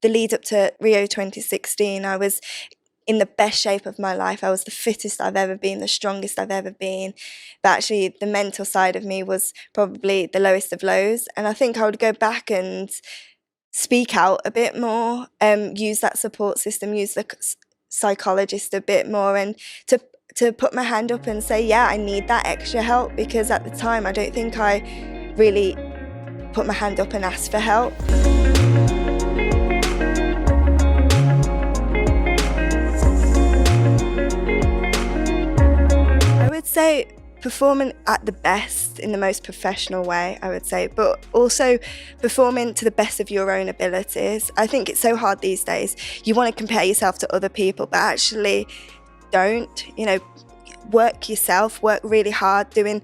the lead up to Rio 2016, I was in the best shape of my life. I was the fittest I've ever been, the strongest I've ever been. But actually, the mental side of me was probably the lowest of lows. And I think I would go back and speak out a bit more, use that support system, use the psychologist a bit more, and to put my hand up and say, yeah, I need that extra help, because at the time I don't think I really put my hand up and asked for help. I would say performing at the best in the most professional way, I would say, but also performing to the best of your own abilities. I think it's so hard these days. You want to compare yourself to other people, but actually don't. Work yourself, work really hard doing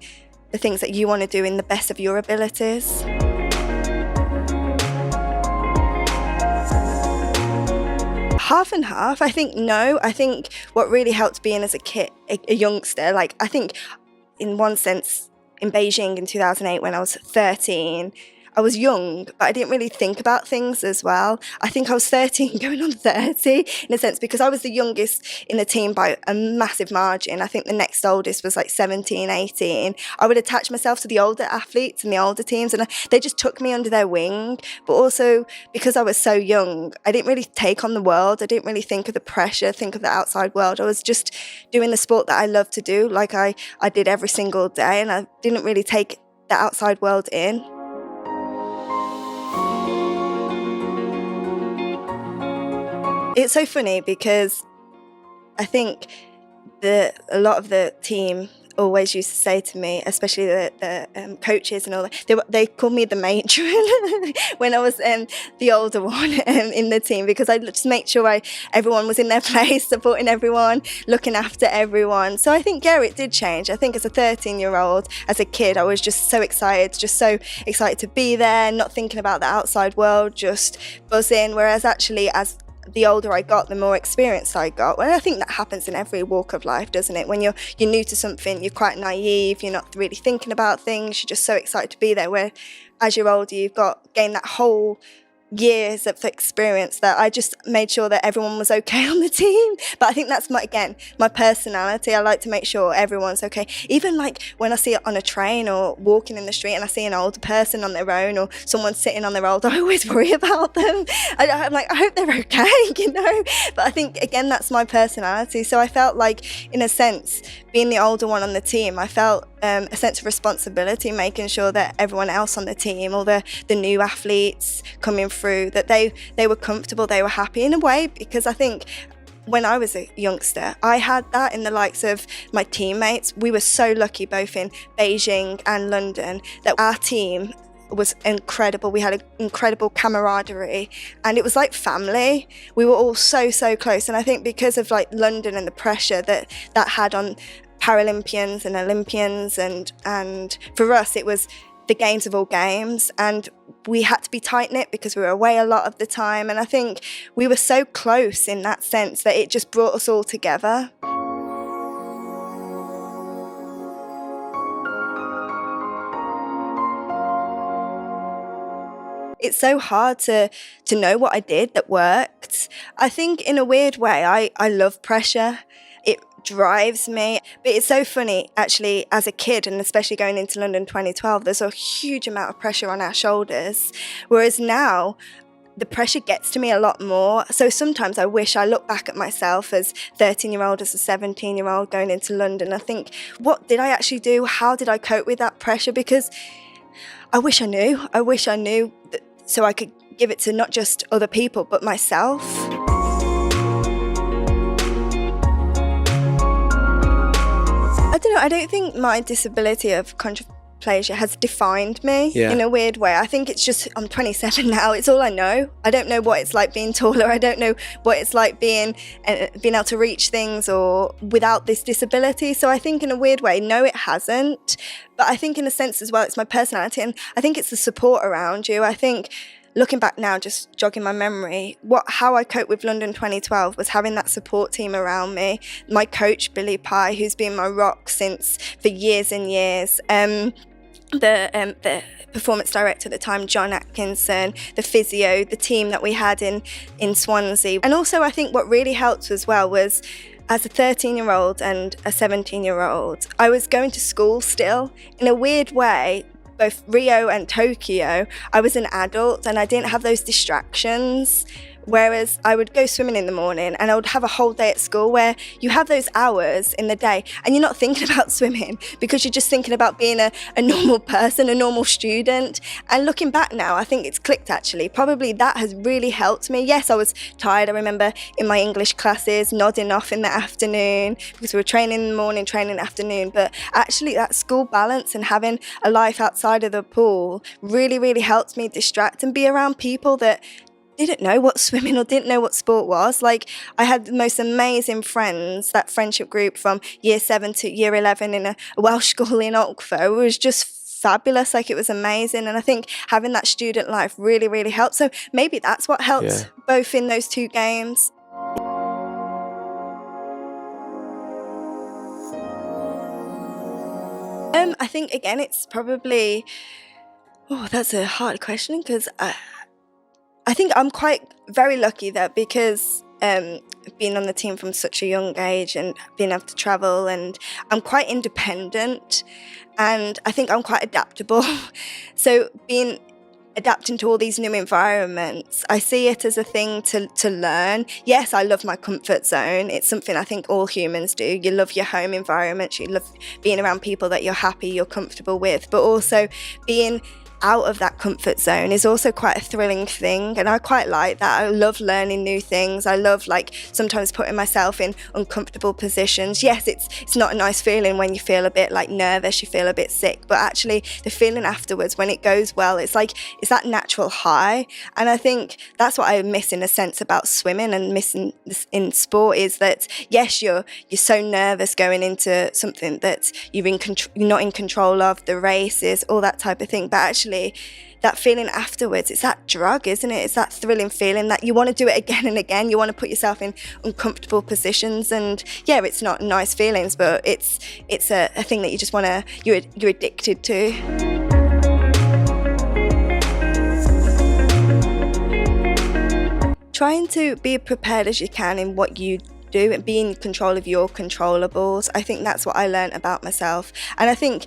the things that you want to do in the best of your abilities. Half and half. I think what really helped being as a kid, a youngster, I think in one sense in Beijing in 2008 when I was 13, I was young, but I didn't really think about things as well. I think I was 13 going on 30 in a sense, because I was the youngest in the team by a massive margin. I think the next oldest was 17, 18. I would attach myself to the older athletes and the older teams, and they just took me under their wing. But also because I was so young, I didn't really take on the world. I didn't really think of the pressure, think of the outside world. I was just doing the sport that I love to do, like I did every single day, and I didn't really take the outside world in. It's so funny because I think a lot of the team always used to say to me, especially the coaches and all that, they called me the matron when I was the older one in the team, because I just make sure everyone was in their place, supporting everyone, looking after everyone. So I think, yeah, it did change. I think as a 13-year-old, as a kid, I was just so excited to be there, not thinking about the outside world, just buzzing. Whereas actually, as the older I got, the more experience I got. Well, I think that happens in every walk of life, doesn't it? When you're new to something, you're quite naive, you're not really thinking about things, you're just so excited to be there. Where as you're older, you've gained that whole years of experience that I just made sure that everyone was okay on the team. But I think that's my personality. I like to make sure everyone's okay. Even when I see it on a train or walking in the street and I see an older person on their own or someone sitting on their own, I always worry about them. I'm like, I hope they're okay, But I think, again, that's my personality. So I felt like, in a sense, being the older one on the team, I felt a sense of responsibility, making sure that everyone else on the team, all the new athletes coming through, that they were comfortable, they were happy in a way, because I think when I was a youngster, I had that in the likes of my teammates. We were so lucky, both in Beijing and London, that our team was incredible. We had an incredible camaraderie, and it was like family. We were all so close, and I think because of London and the pressure that had on Paralympians and Olympians, and for us it was the games of all games, and we had to be tight-knit because we were away a lot of the time, and I think we were so close in that sense that it just brought us all together. It's so hard to know what I did that worked. I think in a weird way, I love pressure. It drives me. But it's so funny, actually, as a kid, and especially going into London 2012, there's a huge amount of pressure on our shoulders. Whereas now, the pressure gets to me a lot more. So sometimes I wish I look back at myself as 13-year-old, as a 17-year-old going into London. I think, what did I actually do? How did I cope with that pressure? Because I wish I knew. I wish I knew so I could give it to not just other people, but myself. I don't know, I don't think my disability of chondroplasia has defined me in a weird way. I think it's just, I'm 27 now, it's all I know. I don't know what it's like being taller. I don't know what it's like being able to reach things or without this disability. So I think in a weird way, no, it hasn't. But I think in a sense as well, it's my personality, and I think it's the support around you. I think, looking back now, just jogging my memory, how I coped with London 2012 was having that support team around me. My coach, Billy Pye, who's been my rock for years and years. the performance director at the time, John Atkinson, the physio, the team that we had in Swansea. And also I think what really helped as well was, as a 13-year-old and a 17-year-old, I was going to school still. In a weird way, both Rio and Tokyo, I was an adult and I didn't have those distractions. Whereas I would go swimming in the morning and I would have a whole day at school where you have those hours in the day and you're not thinking about swimming because you're just thinking about being a normal person, a normal student. And looking back now, I think it's clicked actually. Probably that has really helped me. Yes, I was tired. I remember in my English classes nodding off in the afternoon because we were training in the morning, training in the afternoon. But actually that school balance and having a life outside of the pool really, really helped me distract and be around people that didn't know what swimming or didn't know what sport was. Like, I had the most amazing friends, that friendship group from year 7 to year 11 in a Welsh school in Oxford. It was just fabulous. Like, it was amazing. And I think having that student life really, really helped. So maybe that's what helped both in those 2 games. I think, again, it's probably, that's a hard question because I think I'm very lucky that because being on the team from such a young age and being able to travel, and I'm quite independent and I think I'm quite adaptable. So adapting to all these new environments, I see it as a thing to learn. Yes, I love my comfort zone. It's something I think all humans do. You love your home environment. You love being around people that you're happy, you're comfortable with, but also being out of that comfort zone is also quite a thrilling thing, and I quite like that. I love learning new things. I love sometimes putting myself in uncomfortable positions. Yes, it's not a nice feeling when you feel a bit nervous, you feel a bit sick, but actually the feeling afterwards when it goes well, it's that natural high. And I think that's what I miss in a sense about swimming and missing in sport, is that yes, you're so nervous going into something that you're not in control of, the races, all that type of thing, but actually that feeling afterwards, it's that drug, isn't it? It's that thrilling feeling that you want to do it again and again. You want to put yourself in uncomfortable positions, and yeah, it's not nice feelings, but it's a thing that you just want to, you're addicted to. Trying to be prepared as you can in what you do and be in control of your controllables. I think that's what I learned about myself. And I think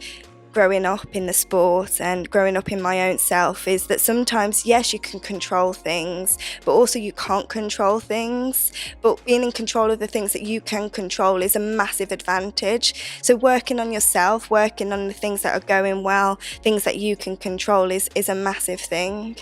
growing up in the sport and growing up in my own self is that sometimes, yes, you can control things, but also you can't control things. But being in control of the things that you can control is a massive advantage. So working on yourself, working on the things that are going well, things that you can control is a massive thing.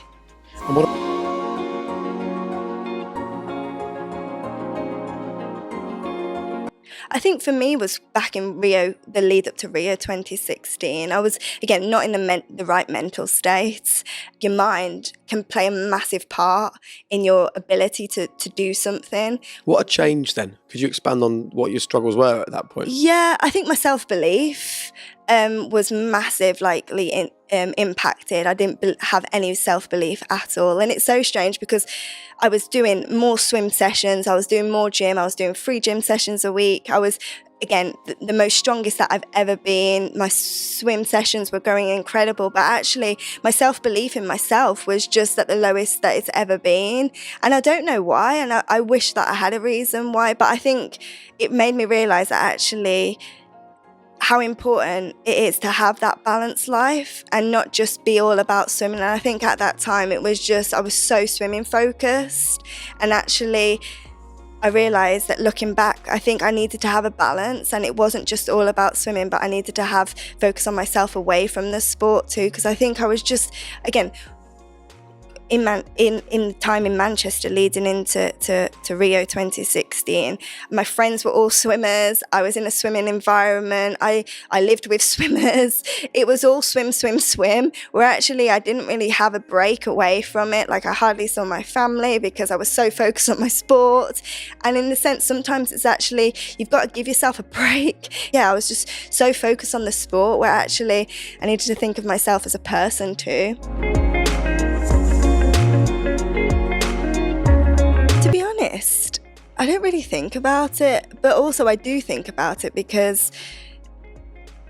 I think for me was back in Rio, the lead up to Rio 2016. I was, again, not in the right mental state. Your mind can play a massive part in your ability to do something. What a change then? Could you expand on what your struggles were at that point? Yeah, I think my self-belief was massively impacted. I didn't have any self-belief at all. And it's so strange because I was doing more swim sessions, I was doing more gym, I was doing 3 gym sessions a week. I was, again, the most strongest that I've ever been. My swim sessions were going incredible, but actually my self-belief in myself was just at the lowest that it's ever been. And I don't know why, and I wish that I had a reason why, but I think it made me realise that actually how important it is to have that balanced life and not just be all about swimming. And I think at that time it was just, I was so swimming focused, and actually I realised that looking back, I think I needed to have a balance, and it wasn't just all about swimming, but I needed to have focus on myself away from the sport too, because I think I was just, again, in time in Manchester leading into Rio 2016, my friends were all swimmers. I was in a swimming environment. I lived with swimmers. It was all swim, where actually I didn't really have a break away from it. Like, I hardly saw my family because I was so focused on my sport. And in the sense, sometimes it's actually, you've got to give yourself a break. Yeah, I was just so focused on the sport where actually I needed to think of myself as a person too. To be honest, I don't really think about it, but also I do think about it because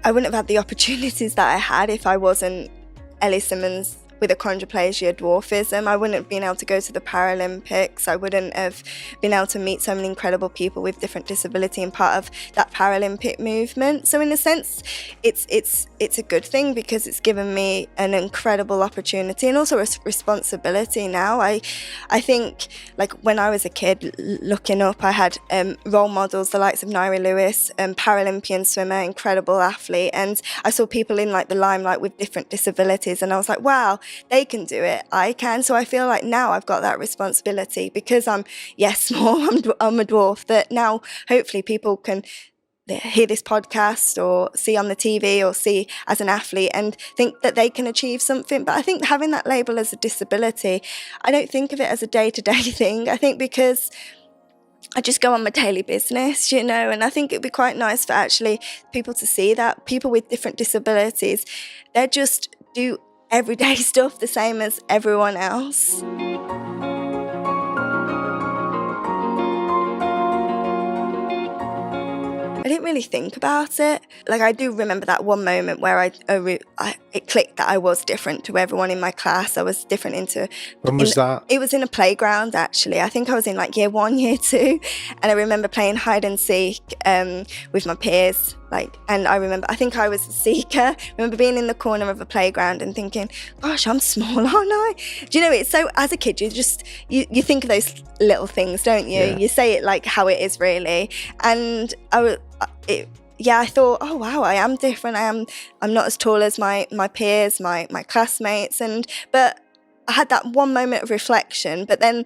I wouldn't have had the opportunities that I had if I wasn't Ellie Simmonds with achondroplasia, dwarfism. I wouldn't have been able to go to the Paralympics. I wouldn't have been able to meet so many incredible people with different disability and part of that Paralympic movement. So in a sense, it's a good thing because it's given me an incredible opportunity and also a responsibility now. I think, like, when I was a kid looking up, I had role models, the likes of Naira Lewis, Paralympian swimmer, incredible athlete, and I saw people in like the limelight with different disabilities, and I was like, wow, they can do it, I can. So I feel like now I've got that responsibility because I'm small, I'm a dwarf, that now hopefully people can hear this podcast or see on the TV or see as an athlete and think that they can achieve something. But I think having that label as a disability, I don't think of it as a day-to-day thing. I think because I just go on my daily business, and I think it'd be quite nice for actually people to see that people with different disabilities, they just do everyday stuff the same as everyone else. I didn't really think about it. Like, I do remember that one moment where it clicked that I was different to everyone in my class. I was different When was that? It was in a playground, actually. I think I was in like year 1, year 2. And I remember playing hide and seek with my peers. And I think I was a seeker. I remember being in the corner of a playground and thinking, gosh, I'm small, aren't I? Do you know, it's so, as a kid, you think of those little things, don't you? Yeah. You say it like how it is really. And I thought, oh wow, I am different. I'm not as tall as my peers, my classmates, but I had that one moment of reflection, but then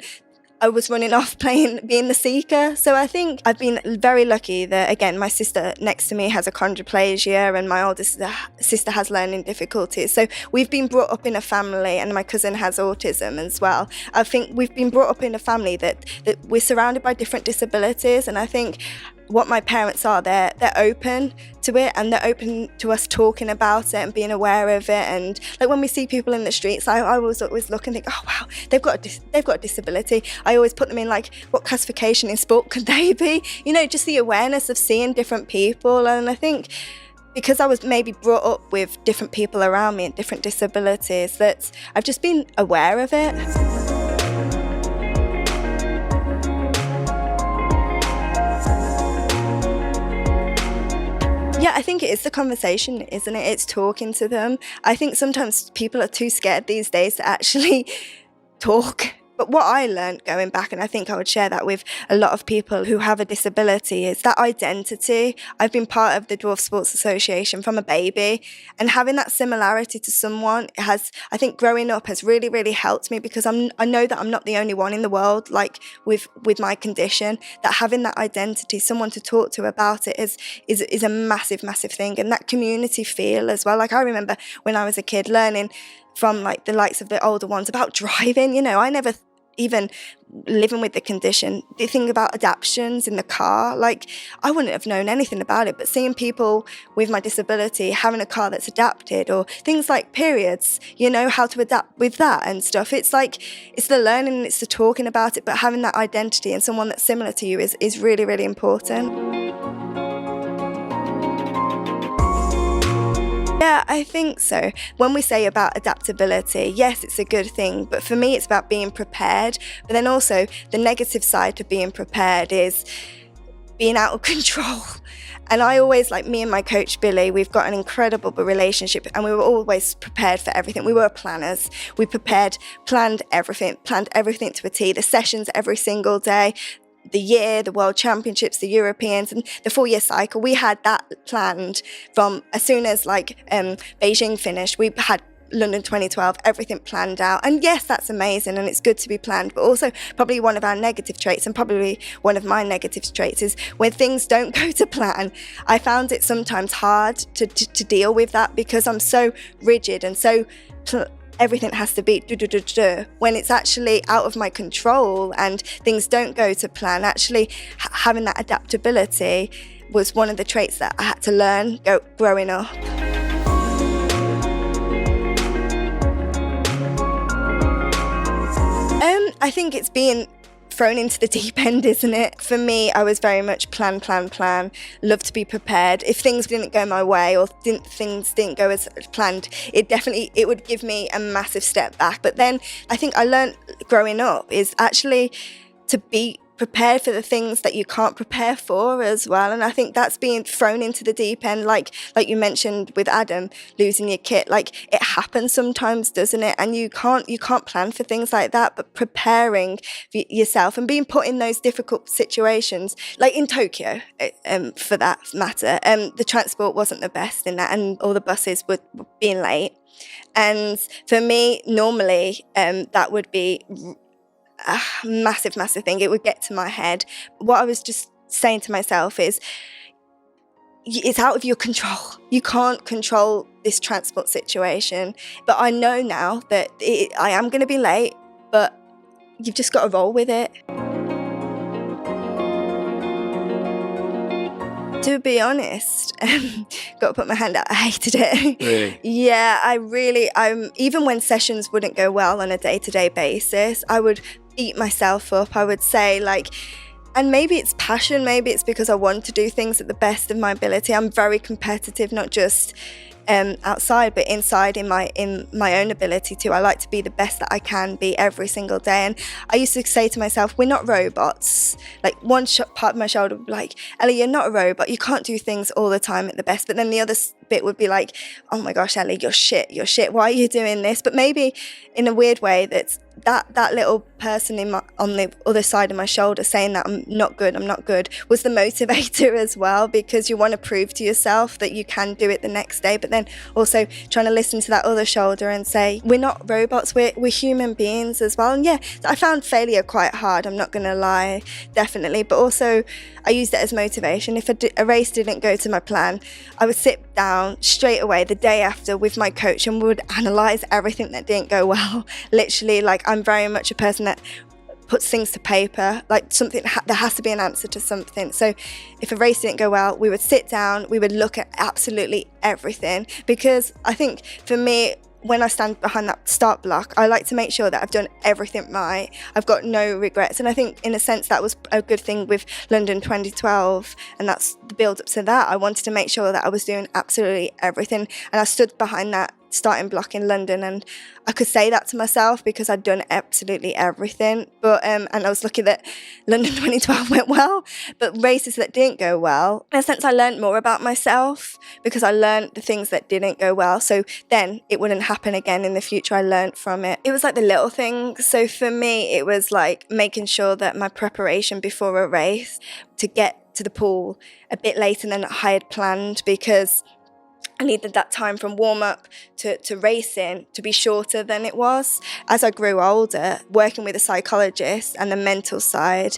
I was running off being the seeker. So I think I've been very lucky that, again, my sister next to me has achondroplasia and my older sister has learning difficulties. So we've been brought up in a family, and my cousin has autism as well. I think we've been brought up in a family that we're surrounded by different disabilities, and I think what my parents are, they're open to it, and they're open to us talking about it and being aware of it. And like when we see people in the streets, I always look and think, oh wow, they've got a disability. I always put them in like, what classification in sport could they be? Just the awareness of seeing different people. And I think because I was maybe brought up with different people around me and different disabilities, that I've just been aware of it. Yeah, I think it is the conversation, isn't it? It's talking to them. I think sometimes people are too scared these days to actually talk. But what I learned going back, and I think I would share that with a lot of people who have a disability, is that identity. I've been part of the Dwarf Sports Association from a baby, and having that similarity to someone has, I think growing up has really, really helped me, because I know that I'm not the only one in the world like with my condition, that having that identity, someone to talk to about it is a massive, massive thing. And that community feel as well. Like I remember when I was a kid learning from like the likes of the older ones about driving, I never even living with the condition, the thing about adaptions in the car, like I wouldn't have known anything about it, but seeing people with my disability having a car that's adapted, or things like periods, how to adapt with that and stuff. It's like, it's the learning and it's the talking about it, but having that identity and someone that's similar to you is really, really important. Yeah, I think so. When we say about adaptability, yes, it's a good thing, but for me, it's about being prepared. But then also the negative side to being prepared is being out of control. And I always, like me and my coach, Billy, we've got an incredible relationship, and we were always prepared for everything. We were planners. We planned everything to a T, the sessions every single day, the World Championships, the Europeans, and the 4-year cycle. We had that planned from as soon as Beijing finished. We had London 2012, everything planned out. And yes, that's amazing and it's good to be planned, but also probably one of our negative traits, and probably one of my negative traits, is when things don't go to plan. I found it sometimes hard to deal with that, because I'm so rigid and so everything has to be when it's actually out of my control and things don't go to plan. Actually, having that adaptability was one of the traits that I had to learn growing up. I think it's being thrown into the deep end, isn't it? For me, I was very much plan, love to be prepared. If things didn't go my way or things didn't go as planned, it would give me a massive step back. But then I think I learned growing up is actually to be prepared for the things that you can't prepare for as well. And I think that's being thrown into the deep end, like you mentioned with Adam losing your kit. Like, it happens sometimes, doesn't it? And you can't plan for things like that, but preparing yourself and being put in those difficult situations, like in Tokyo, for that matter, the transport wasn't the best in that, and all the buses were being late. And for me, normally, that would be a massive thing. It would get to my head. What I was just saying to myself is, it's out of your control. You can't control this transport situation. But I know now that I am going to be late, but you've just got to roll with it. To be honest, got to put my hand out, I hated it. Really? Yeah, even when sessions wouldn't go well on a day-to-day basis, I would beat myself up. I would say, like, and maybe it's passion, maybe it's because I want to do things at the best of my ability. I'm very competitive, not just outside, but inside in my own ability too. I like to be the best that I can be every single day. And I used to say to myself, we're not robots. Like, one part of my shoulder would be like, Ellie, you're not a robot. You can't do things all the time at the best. But then the other bit would be like, oh my gosh, Ellie, you're shit. Why are you doing this? But maybe in a weird way, that little person on the other side of my shoulder saying that I'm not good was the motivator as well, because you want to prove to yourself that you can do it the next day. But then also trying to listen to that other shoulder and say, we're not robots, we're human beings as well. And yeah, I found failure quite hard, I'm not going to lie, definitely. But also I used it as motivation. If a race didn't go to my plan, I would sit down straight away the day after with my coach and we would analyse everything that didn't go well. Literally, like, I'm very much a person that puts things to paper, like something, there has to be an answer to something. So if a race didn't go well, we would sit down, we would look at absolutely everything, because I think for me, when I stand behind that start block, I like to make sure that I've done everything right. I've got no regrets. And I think in a sense that was a good thing with London 2012. And that's the build up to that. I wanted to make sure that I was doing absolutely everything. And I stood behind that starting block in London, and I could say that to myself because I'd done absolutely everything. But and I was lucky that London 2012 went well, but races that didn't go well, in a sense, I learned more about myself because I learned the things that didn't go well, so then it wouldn't happen again in the future. I learned from it. It was like the little things. So for me, it was like making sure that my preparation before a race to get to the pool a bit later than I had planned, because I needed that time from warm-up to racing to be shorter than it was. As I grew older, working with a psychologist and the mental side,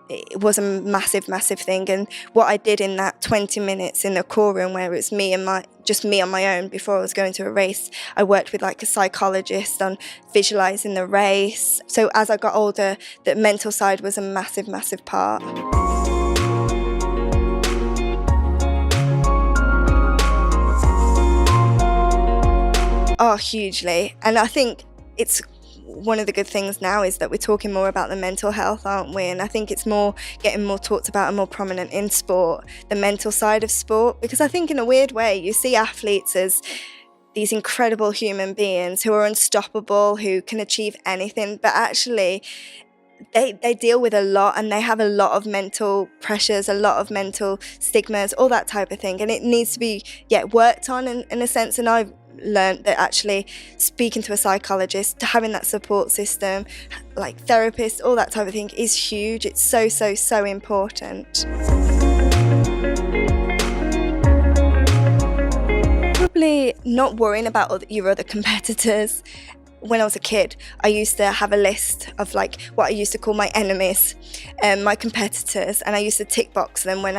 it was a massive thing. And what I did in that 20 minutes in the core room, where it was just me on my own before I was going to a race, I worked with like a psychologist on visualising the race. So as I got older, the mental side was a massive part. Oh, hugely. And I think it's one of the good things now is that we're talking more about the mental health, aren't we? And I think it's getting more talked about and more prominent in sport, the mental side of sport. Because I think in a weird way, you see athletes as these incredible human beings who are unstoppable, who can achieve anything. But actually, they deal with a lot, and they have a lot of mental pressures, a lot of mental stigmas, all that type of thing. And it needs to be worked on in a sense. And I've learned that actually speaking to a psychologist, to having that support system, like therapists, all that type of thing is huge. It's so important. Probably not worrying about your other competitors. When I was a kid, I used to have a list of like what I used to call my enemies, my competitors, and I used to tick box them when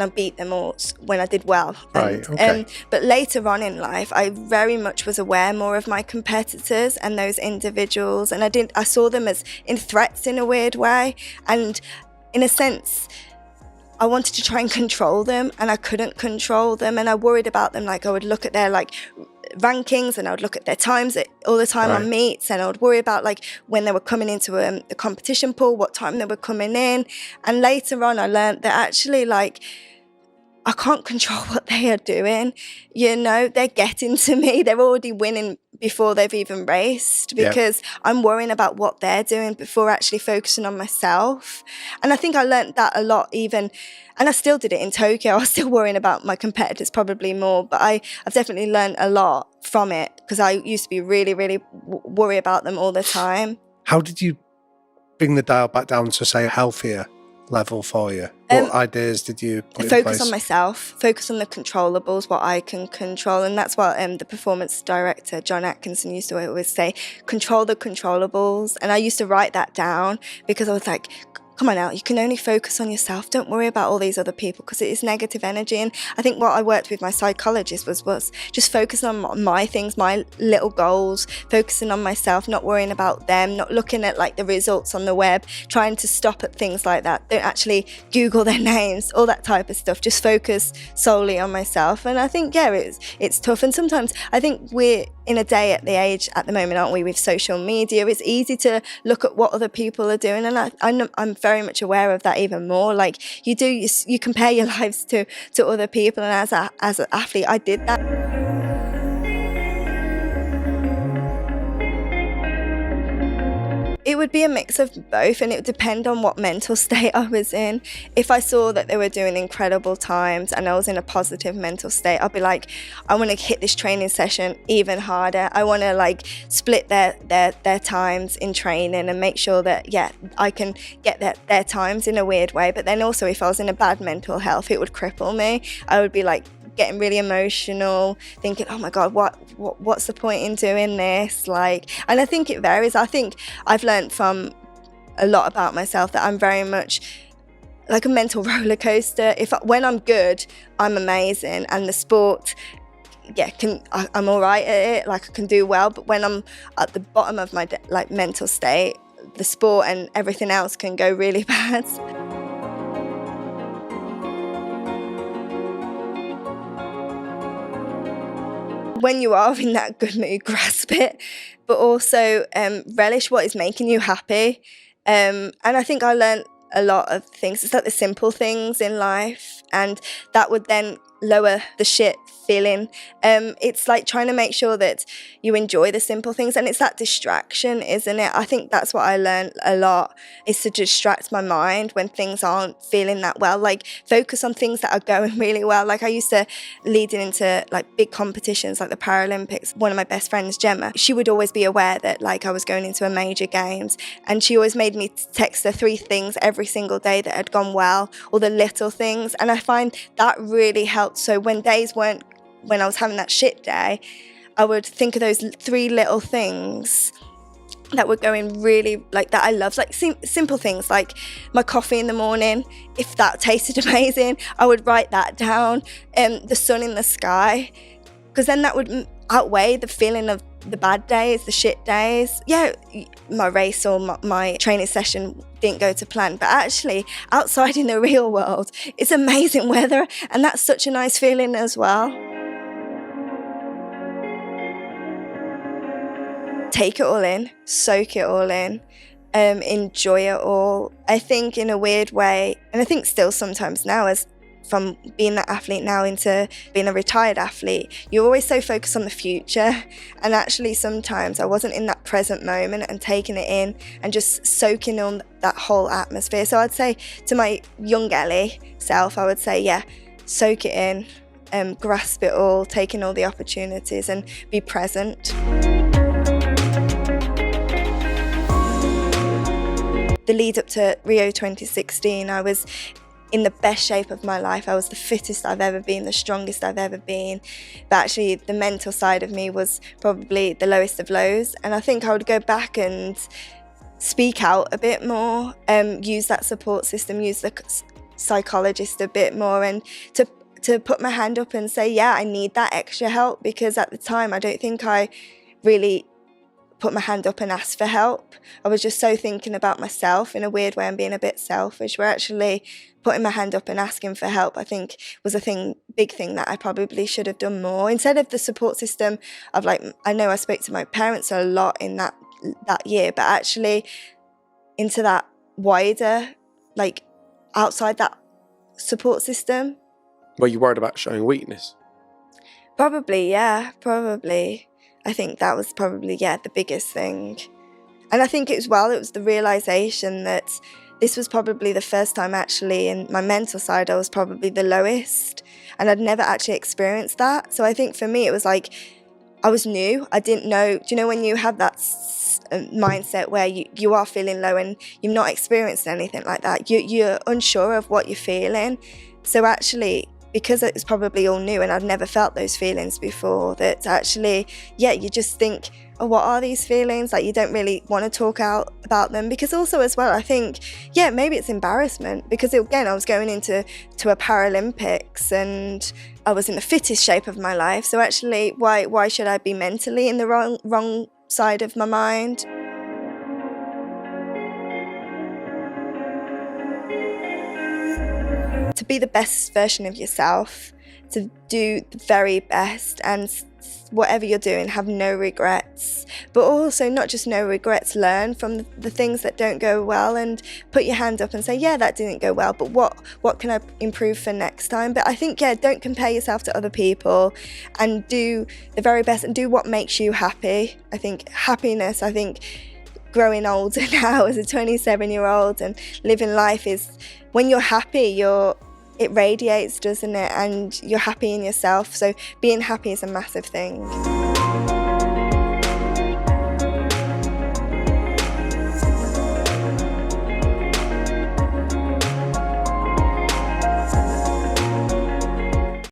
I beat them or when I did well. Right, okay. But later on in life, I very much was aware more of my competitors and those individuals, and I saw them as in threats in a weird way, and in a sense, I wanted to try and control them, and I couldn't control them, and I worried about them. Like, I would look at their like rankings, and I would look at their times all the time on meets, and I would worry about like when they were coming into the competition pool, what time they were coming in. And later on I learned that actually like I can't control what they are doing. You know, they're getting to me. They're already winning before they've even raced, because I'm worrying about what they're doing before actually focusing on myself. And I think I learned that a lot even, and I still did it in Tokyo. I was still worrying about my competitors probably more, but I've definitely learned a lot from it, because I used to be really, really worry about them all the time. How did you bring the dial back down to, say, a healthier level for you? What ideas did you put in place? Focus on myself, focus on the controllables, what I can control. And that's what the performance director, John Atkinson, used to always say, control the controllables. And I used to write that down, because I was like, come on now, you can only focus on yourself. Don't worry about all these other people, because it is negative energy. And I think what I worked with my psychologist was just focusing on my things, my little goals, focusing on myself, not worrying about them, not looking at like the results on the web, trying to stop at things like that. Don't actually Google their names, all that type of stuff. Just focus solely on myself. And I think, it's tough. And sometimes I think we're in a day at the age at the moment, aren't we, with social media? It's easy to look at what other people are doing. And I'm very much aware of that even more. Like you compare your lives to other people, and as an athlete I did that. It would be a mix of both, and it would depend on what mental state I was in. If I saw that they were doing incredible times and I was in a positive mental state, I'd be like, I want to hit this training session even harder. I want to like split their times in training and make sure that, I can get their times in a weird way. But then also if I was in a bad mental health, it would cripple me. I would be like getting really emotional, thinking, oh my God, what's the point in doing this? Like, and I think it varies. I think I've learned from a lot about myself that I'm very much like a mental roller coaster. When I'm good, I'm amazing, and the sport, I'm all right at it. Like I can do well, but when I'm at the bottom of my mental state, the sport and everything else can go really bad. When you are in that good mood, grasp it, but also relish what is making you happy. And I think I learned a lot of things. It's like the simple things in life, and that would then lower the shit feeling. It's like trying to make sure that you enjoy the simple things, and it's that distraction, isn't it? I think that's what I learned a lot, is to distract my mind when things aren't feeling that well. Like focus on things that are going really well. Like I used to, leading into like big competitions like the Paralympics, one of my best friends, Gemma, she would always be aware that like I was going into a major games, and she always made me text her 3 things every single day that had gone well, or the little things. And I find that really helped. So when I was having that shit day, I would think of those 3 little things that were going really, like, that I love, like simple things like my coffee in the morning. If that tasted amazing, I would write that down. The sun in the sky, because then that would outweigh the feeling of the bad days, the shit days. My race or my training session didn't go to plan, but actually outside in the real world, it's amazing weather, and that's such a nice feeling as well. Take it all in, soak it all in, enjoy it all. I think in a weird way, and I think still sometimes now, as from being that athlete now into being a retired athlete, you're always so focused on the future, and actually sometimes I wasn't in that present moment and taking it in and just soaking on that whole atmosphere. So I'd say to my young Ellie self, I would say, soak it in, grasp it all, take in all the opportunities and be present. The lead up to Rio 2016, I was in the best shape of my life. I was the fittest I've ever been, the strongest I've ever been. But actually the mental side of me was probably the lowest of lows. And I think I would go back and speak out a bit more, use that support system, use the psychologist a bit more, and to put my hand up and say, I need that extra help, because at the time I don't think I really put my hand up and ask for help. I was just so thinking about myself in a weird way and being a bit selfish, where actually putting my hand up and asking for help, I think, was a big thing that I probably should have done more. Instead of the support system of, like, I know I spoke to my parents a lot in that year, but actually into that wider, like, outside that support system. Were you worried about showing weakness? Probably, yeah, probably. I think that was probably, the biggest thing. And I think it was the realisation that this was probably the first time actually in my mental side I was probably the lowest, and I'd never actually experienced that. So I think for me it was like I was new. I didn't know, do you know when you have that mindset where you are feeling low and you've not experienced anything like that, you're unsure of what you're feeling. So actually, because it was probably all new and I'd never felt those feelings before, that actually, you just think, oh, what are these feelings? Like, you don't really want to talk out about them, because also as well, I think, maybe it's embarrassment, because again, I was going into a Paralympics and I was in the fittest shape of my life. So actually, why should I be mentally in the wrong side of my mind? To be the best version of yourself, to do the very best, and whatever you're doing, have no regrets. But also not just no regrets, learn from the things that don't go well and put your hand up and say, that didn't go well, but what can I improve for next time? But I think, don't compare yourself to other people, and do the very best and do what makes you happy. I think happiness, growing older now as a 27-year-old and living life is, when you're happy, it radiates, doesn't it? And you're happy in yourself. So being happy is a massive thing.